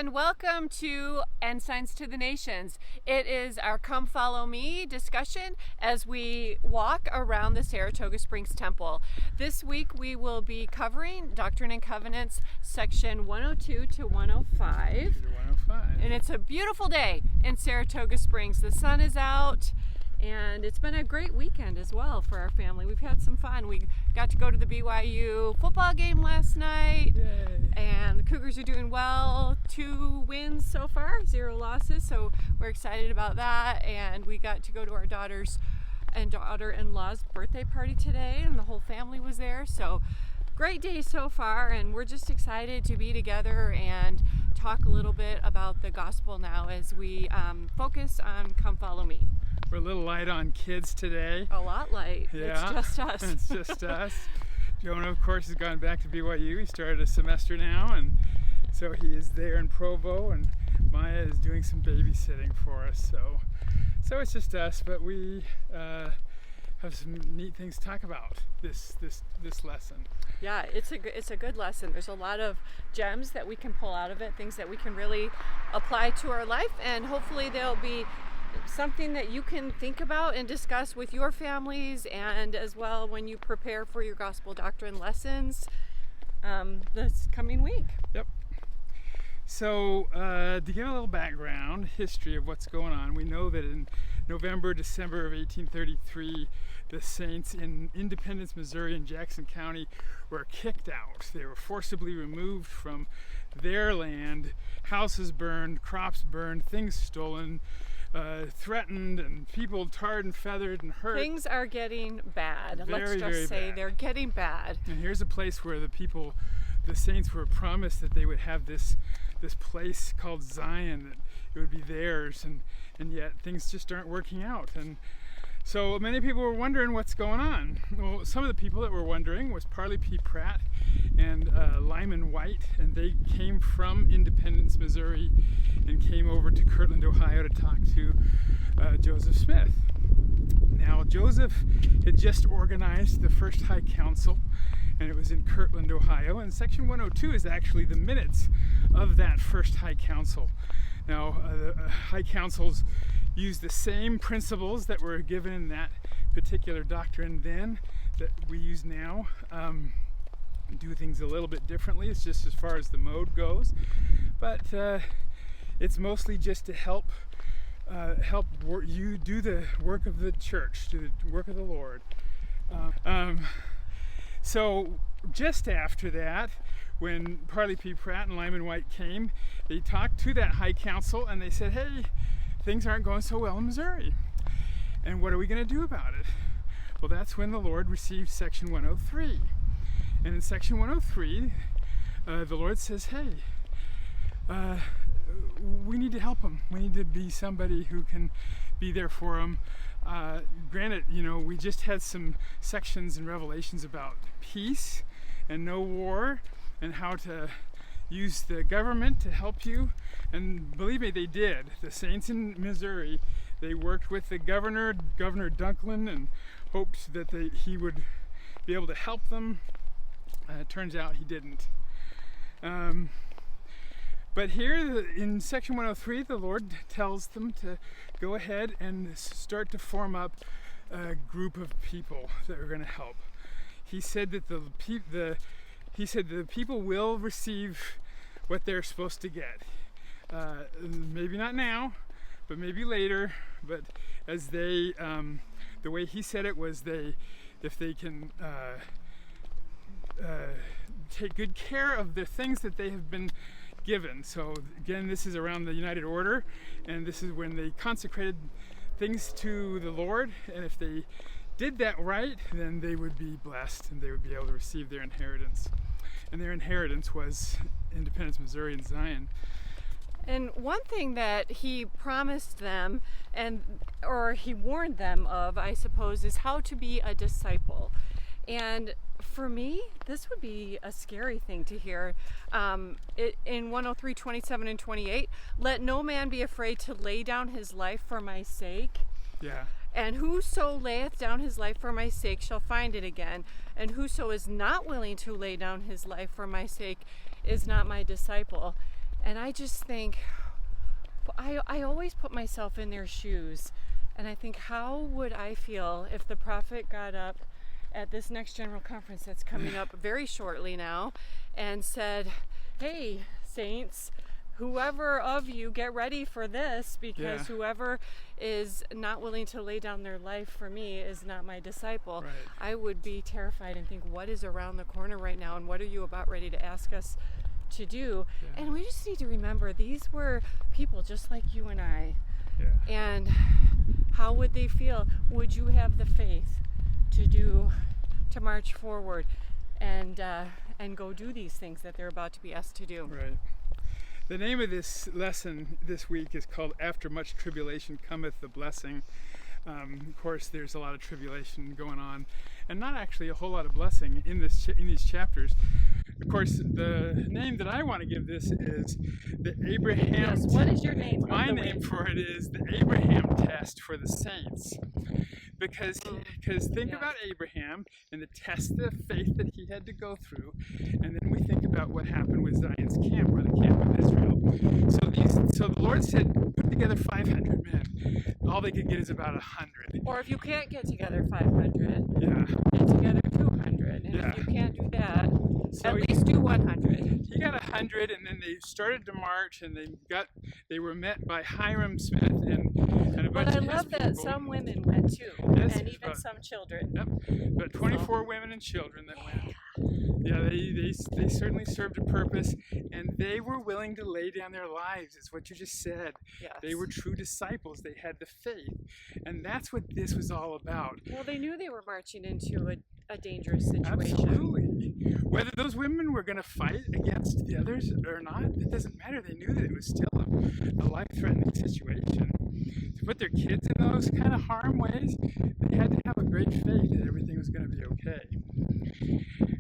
and welcome to Ensigns to the Nations. It is our Come Follow Me discussion as we walk around the Saratoga Springs Temple. This week we will be covering Doctrine and Covenants section 102 to 105. And it's a beautiful day in Saratoga Springs. The sun is out. And it's been a great weekend as well for our family. We've had some fun. We got to go to the BYU football game last night. Yay. And the Cougars are doing well. 2 wins so far, 0 losses. So we're excited about that. And we got to go to our daughter's and daughter-in-law's birthday party today, and the whole family was there. So great day so far, and we're just excited to be together and talk a little bit about the gospel now as we focus on Come Follow Me. We're a little light on kids today. A lot light. Yeah. It's just us. It's just us. Jonah, of course, has gone back to BYU. He started a semester now, and so he is there in Provo, and Maya is doing some babysitting for us. So it's just us, but we have some neat things to talk about this lesson. Yeah, it's a good lesson. There's a lot of gems that we can pull out of it, things that we can really apply to our life, and hopefully they'll be something that you can think about and discuss with your families, and as well when you prepare for your gospel doctrine lessons this coming week. Yep. So to give a little background, history of what's going on, we know that in December of 1833, the Saints in Independence, Missouri and Jackson County were kicked out. They were forcibly removed from their land, houses burned, crops burned, things stolen, threatened, and people tarred and feathered and hurt. Things are getting bad. Let's just very say bad. They're getting bad. And here's a place where the Saints were promised that they would have this place called Zion, that it would be theirs, and yet things just aren't working out. And so many people were wondering what's going on. Well, some of the people that were wondering was Parley P, Pratt and Lyman Wight, and they came from Independence, Missouri, and came over to Kirtland, Ohio to talk to Joseph Smith. Now, Joseph had just organized the first High Council, and it was in Kirtland, Ohio, and section 102 is actually the minutes of that first High Council. Now, the High Councils used the same principles that were given in that particular doctrine then that we use now. Do things a little bit differently. It's just as far as the mode goes, but it's mostly just to help you do the work of the church, do the work of the Lord. So just after that, when Parley P, Pratt and Lyman Wight came, they talked to that High Council and they said, hey, things aren't going so well in Missouri, and what are we going to do about it? Well, that's when the Lord received section 103. And in section 103, the Lord says, hey, we need to help them. We need to be somebody who can be there for them. Granted, we just had some sections in Revelations about peace and no war and how to use the government to help you. And believe me, they did. The Saints in Missouri, they worked with the Governor Dunklin, and hoped that he would be able to help them. It turns out he didn't. But here in section 103, the Lord tells them to go ahead and start to form up a group of people that are going to help. He said that the people will receive what they're supposed to get. Maybe not now, but maybe later. But as the way he said it was, if they can take good care of the things that they have been given. So again, this is around the United Order, and this is when they consecrated things to the Lord, and if they did that right, then they would be blessed and they would be able to receive their inheritance. And their inheritance was Independence, Missouri, and Zion. And one thing that he promised them, or he warned them of, I suppose, is how to be a disciple. And for me, this would be a scary thing to hear. In 103, 27 and 28, let no man be afraid to lay down his life for my sake. Yeah. And whoso layeth down his life for my sake shall find it again. And whoso is not willing to lay down his life for my sake is not my disciple. And I just think, I always put myself in their shoes, and I think, how would I feel if the prophet got up at this next general conference that's coming up very shortly now and said, hey, saints, whoever of you, get ready for this, because whoever is not willing to lay down their life for me is not my disciple. Right. I would be terrified and think, what is around the corner right now, and what are you about ready to ask us to do? Yeah. And we just need to remember, these were people just like you and I. Yeah. And how would they feel? Would you have the faith to march forward and go do these things that they're about to be asked to do? Right. The name of this lesson this week is called "After Much Tribulation Cometh the Blessing." Of course, there's a lot of tribulation going on, and not actually a whole lot of blessing in these chapters. Of course, the name that I want to give this is the Abraham. Yes. What is your name? My name for it is the Abraham test for the saints. Because think about Abraham and the test of faith that he had to go through, and then we think about what happened with Zion's camp, or the camp of Israel. So the Lord said, put together 500 men. All they could get is about 100. Or if you can't get together 500, Yeah. get together 200. And if you can't do that, So at least do 100. He got 100, and then they started to march, and they were met by Hiram Smith and a bunch But I of his love that people. some women went too, Yes, and even but- some children. Yep, but 24 women and children that went. Yeah, they certainly served a purpose, and they were willing to lay down their lives, is what you just said. Yes. They were true disciples. They had the faith, and that's what this was all about. Well, they knew they were marching into a dangerous situation. Absolutely. Whether those women were going to fight against the others or not, it doesn't matter. They knew that it was still a life-threatening situation. To put their kids in those kind of harm ways, they had to have a great faith that everything was going to be okay.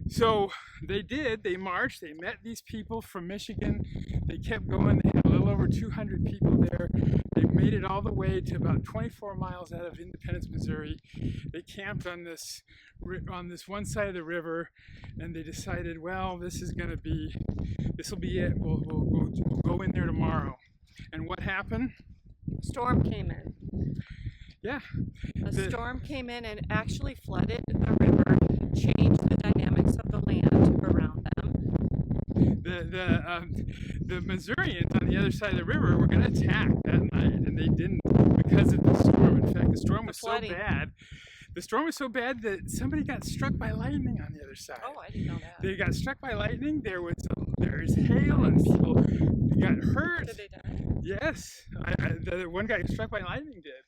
So they did. They marched. They met these people from Michigan. They kept going. They had a little over 200 people there. They made it all the way to about 24 miles out of Independence, Missouri. They camped on this one side of the river, and they decided, well, this will be it. We'll go in there tomorrow. And what happened? Storm came in. Yeah. A storm came in and actually flooded the river, changed the dynamics of the land around them. The Missourians on the other side of the river were going to attack that night, and they didn't because of the storm. In fact, the storm was so bad. The storm was so bad that somebody got struck by lightning on the other side. Oh, I didn't know that. They got struck by lightning. There's hail, and people got hurt. Did they die? Yes, the one guy struck by lightning did.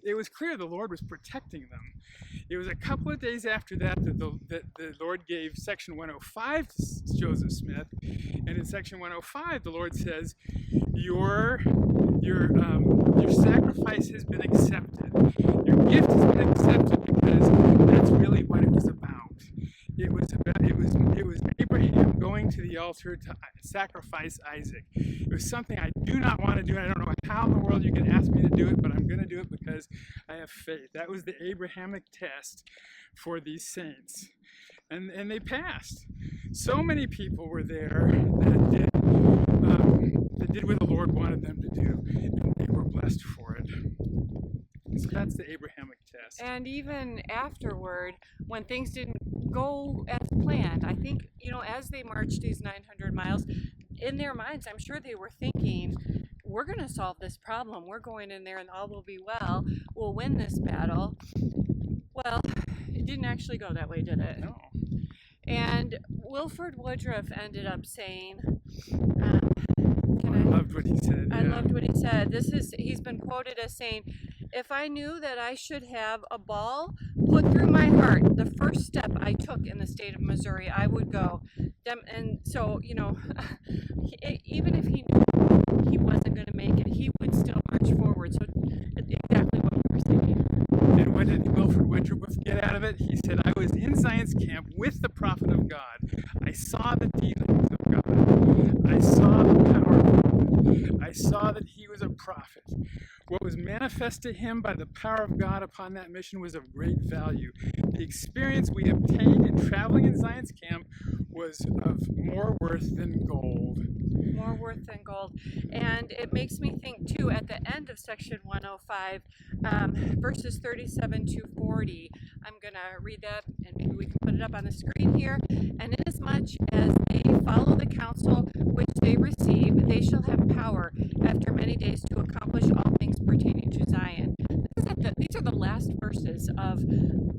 It was clear the Lord was protecting them. It was a couple of days after that the Lord gave Section 105 to Joseph Smith, and in Section 105 the Lord says, your sacrifice has been accepted. Your gift has been accepted, because that's really what it was about. It was Abraham going to the altar to sacrifice Isaac. It was something I do not want to do. I don't know how in the world you can ask me to do it, but I'm going to do it because I have faith. That was the Abrahamic test for these saints. And they passed. So many people were there that did what the Lord wanted them to do, and they were blessed for it. So that's the Abrahamic test. And even afterward, when things didn't go as planned, I think, as they marched these 900 miles, in their minds, I'm sure they were thinking, we're going to solve this problem. We're going in there and all will be well. We'll win this battle. Well, it didn't actually go that way, did it? No. And Wilford Woodruff ended up saying, I loved what he said. I loved what he said. He's been quoted as saying, if I knew that I should have a ball put through my heart the first step I took in the state of Missouri, I would go. And so, even if he knew he wasn't going to make it, he would still march forward. So exactly what you were saying. And what did Wilford Woodruff get out of it? He said, I was in Zion's camp with the prophet of God. I saw the dealings of God. I saw the power of God. I saw that he was a prophet. What was manifest to him by the power of God upon that mission was of great value. the experience we obtained in traveling in Zion's camp was of more worth than gold. More worth than gold. And it makes me think too, at the end of section 105, verses 37 to 40, I'm going to read that, and maybe we can put it up on the screen here. And inasmuch as they follow the counsel which they receive, they shall have power after many days to accomplish all things pertaining to Zion. These are the last verses of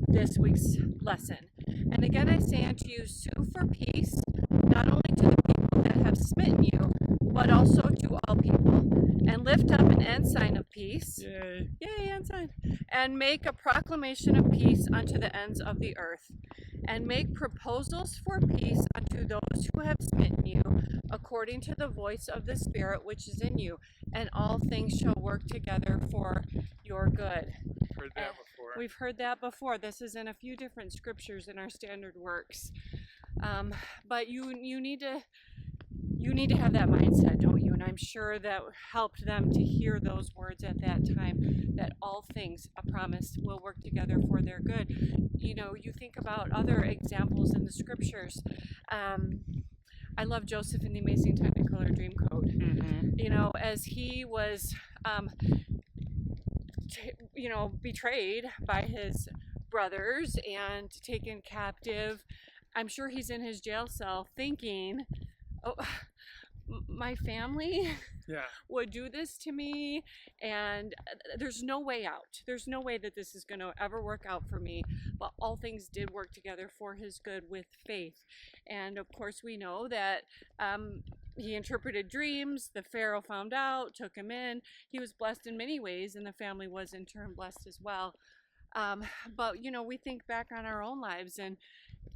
this week's lesson. And again I say unto you, sue for peace, not only to the people that have smitten you, but also to all people. And lift up an ensign of peace. Yay. Yay, ensign. And make a proclamation of peace unto the ends of the earth. And make proposals for peace unto those who have smitten you, according to the voice of the Spirit which is in you. And all things shall work together for your good. Heard that before. We've heard that before. This is in a few different scriptures in our standard works. But you need to have that mindset, don't you? And I'm sure that helped them to hear those words at that time, that all things, a promise, will work together for their good. You know, you think about other examples in the scriptures. I love Joseph in the Amazing Technicolor Dreamcoat. Mm-hmm. You know, as he was, betrayed by his brothers and taken captive, I'm sure he's in his jail cell thinking, oh, my family would do this to me, and there's no way out. There's no way that this is going to ever work out for me. But all things did work together for his good with faith. And of course, we know that he interpreted dreams. The Pharaoh found out, took him in. He was blessed in many ways, and the family was in turn blessed as well. But, you know, we think back on our own lives, and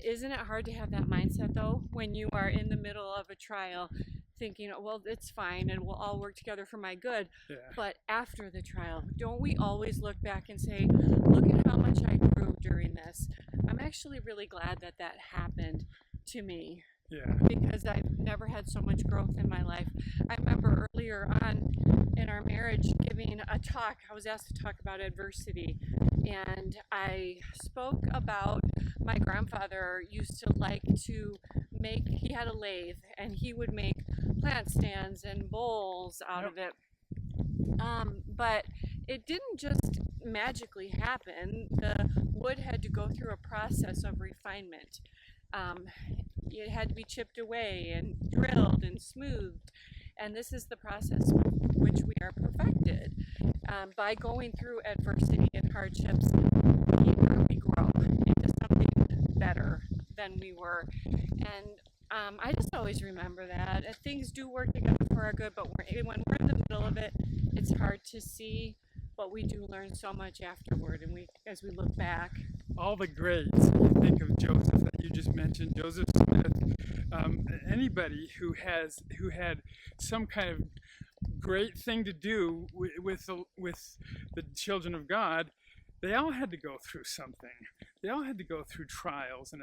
isn't it hard to have that mindset, though, when you are in the middle of a trial, thinking, oh, well, it's fine, and we'll all work together for my good. Yeah. But after the trial, don't we always look back and say, look at how much I grew during this? I'm actually really glad that that happened to me. Yeah. Because I've never had so much growth in my life. I remember earlier on in our marriage giving a talk. I was asked to talk about adversity, and I spoke about my grandfather used to like to make, he had a lathe, and he would make plant stands and bowls out of it. But it didn't just magically happen. The wood had to go through a process of refinement. It had to be chipped away and drilled and smoothed. And this is the process which we are perfected. By going through adversity and hardships, we grow into something better than we were. And I just always remember that. Things do work together for our good, but when we're in the middle of it, it's hard to see. But we do learn so much afterward, and as we look back. All the greats, you think of Joseph that you just mentioned, Joseph Smith, anybody who had some kind of great thing to do with the children of God, they all had to go through something. They all had to go through trials and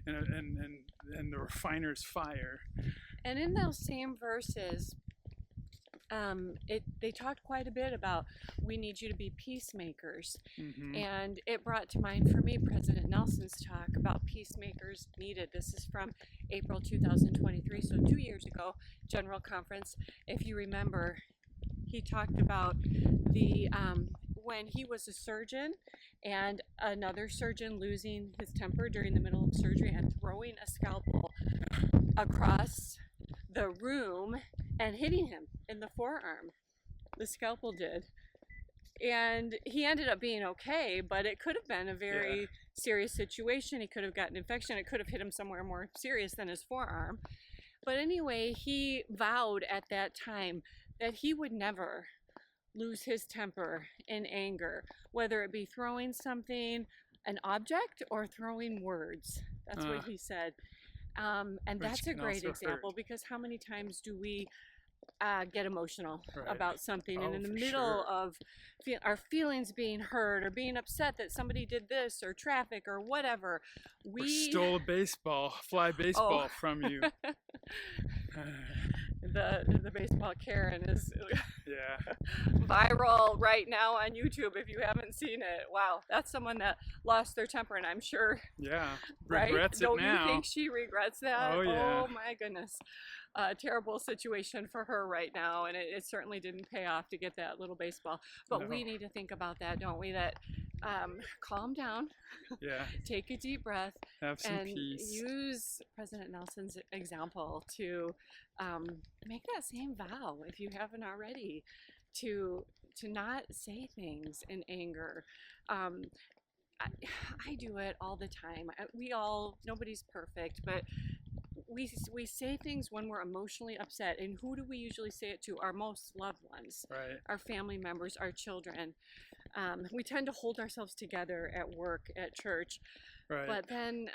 the refiner's fire. And in those same verses, they talked quite a bit about we need you to be peacemakers. Mm-hmm. And it brought to mind for me President Nelson's talk about peacemakers needed. This is from April 2023, so 2 years ago, General Conference. If you remember, he talked about the when he was a surgeon and another surgeon losing his temper during the middle of surgery and throwing a scalpel across the room and hitting him in the forearm. The scalpel did. And he ended up being okay, but it could have been a very serious situation. He could have gotten infection. It could have hit him somewhere more serious than his forearm. But anyway, he vowed at that time that he would never lose his temper in anger, whether it be throwing something, an object, or throwing words. That's what he said. And that's a great example, because how many times do we get emotional about something, and in the middle of our feelings being hurt or being upset that somebody did this or traffic or whatever, we stole a fly baseball from you. The baseball Karen is Yeah. viral right now on YouTube if you haven't seen it. Wow, that's someone that lost their temper, and I'm sure, Yeah. right? Regrets it Don't now. you think she regrets that? Oh, yeah. Oh my goodness. Terrible situation for her right now, and it certainly didn't pay off to get that little baseball. But No. we need to think about that, don't we? That calm down, Yeah. take a deep breath, Have some and peace. use President Nelson's example to make that same vow, if you haven't already, to not say things in anger. I do it all the time. Nobody's perfect, but we say things when we're emotionally upset. And who do we usually say it to? Our most loved ones, Right. our family members, our children. We tend to hold ourselves together at work, at church, Right. but then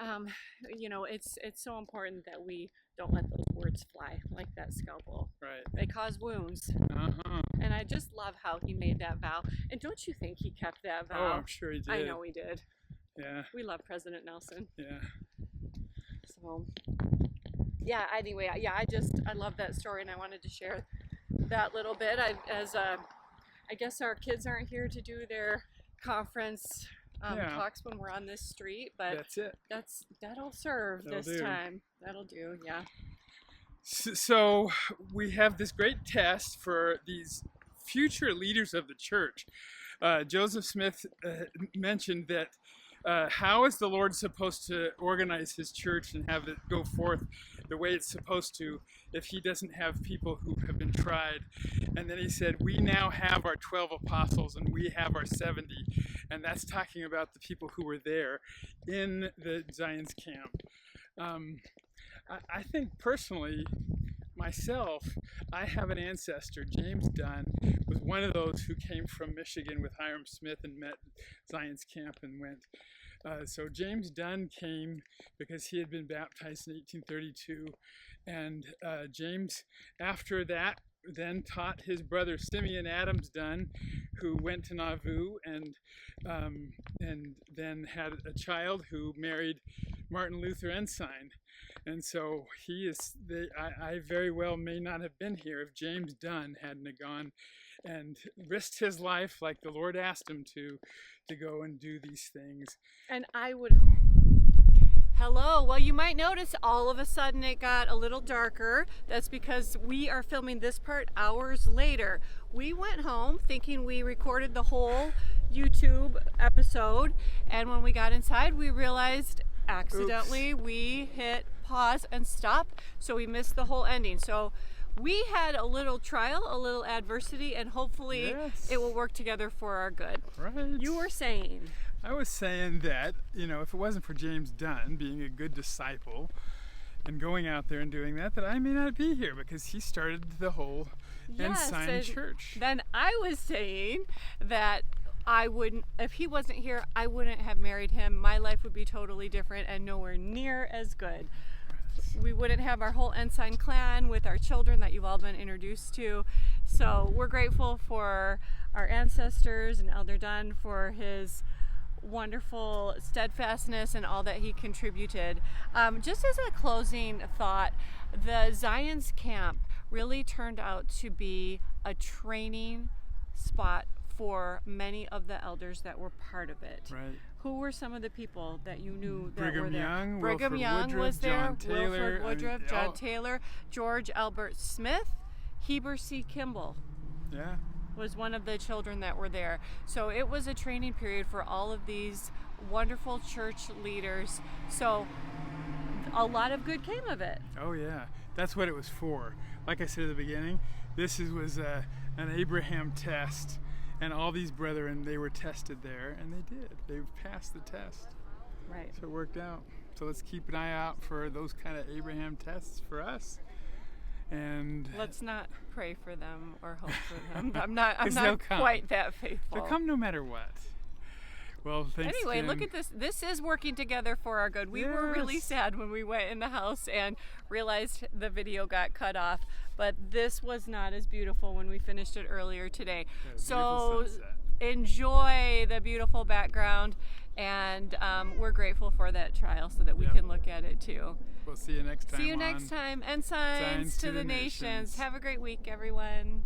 it's so important that we don't let those words fly like that scalpel. Right. They cause wounds. Uh-huh. And I just love how he made that vow. And don't you think he kept that vow? Oh, I'm sure he did. I know he did. Yeah. We love President Nelson. Yeah. So, yeah, anyway, I love that story, and I wanted to share that little bit. I guess our kids aren't here to do their conference talks when we're on this street, but That's it. that'll serve That'll this do. time. That'll do, yeah. So we have this great test for these future leaders of the church. Joseph Smith mentioned that how is the Lord supposed to organize his church and have it go forth the way it's supposed to if he doesn't have people who have been tried? And then he said, we now have our 12 apostles and we have our 70. And that's talking about the people who were there in the Zion's camp. I think personally, myself, I have an ancestor. James Dunn was one of those who came from Michigan with Hiram Smith and met Zion's camp and went. So James Dunn came because he had been baptized in 1832, and James, after that, then taught his brother Simeon Adams Dunn, who went to Nauvoo and then had a child who married Martin Luther Ensign. And so I very well may not have been here if James Dunn hadn't gone and risked his life like the Lord asked him to go and do these things. And I would... Hello. Well, you might notice all of a sudden it got a little darker. That's because we are filming this part hours later. We went home thinking we recorded the whole YouTube episode, and when we got inside, we realized accidentally we hit pause and stop, so we missed the whole ending. So we had a little trial, a little adversity, and hopefully it will work together for our good. Right. You were saying... I was saying that, if it wasn't for James Dunn being a good disciple and going out there and doing that I may not be here, because he started the whole Ensign church. Then I was saying that I wouldn't, if he wasn't here, I wouldn't have married him. My life would be totally different and nowhere near as good. We wouldn't have our whole Ensign clan with our children that you've all been introduced to. So we're grateful for our ancestors and Elder Dunn for his wonderful steadfastness and all that he contributed. Just as a closing thought, the Zion's camp really turned out to be a training spot for many of the elders that were part of it. Right. Who were some of the people that you knew that Brigham were there? Young, Brigham Wilford Young Woodruff, was there. John Taylor, Wilford Woodruff, John all... Taylor, George Albert Smith, Heber C. Kimball. Yeah. Was one of the children that were there. So it was a training period for all of these wonderful church leaders. So a lot of good came of it. Oh yeah, that's what it was for. Like I said at the beginning, this was an Abraham test, and all these brethren, they were tested there, and they did. They passed the test. Right. So it worked out. So let's keep an eye out for those kind of Abraham tests for us. And let's not pray for them or hope for them. I'm not come. Quite that faithful. They'll come no matter what. Well, thanks. Anyway, Tim. Look at this. This is working together for our good. We were really sad when we went in the house and realized the video got cut off, but this was not as beautiful when we finished it earlier today. Yeah, so enjoy the beautiful background, and we're grateful for that trial so that we can look at it too. We'll see you next time. See you next time. Ensigns to the nations. Have a great week, everyone.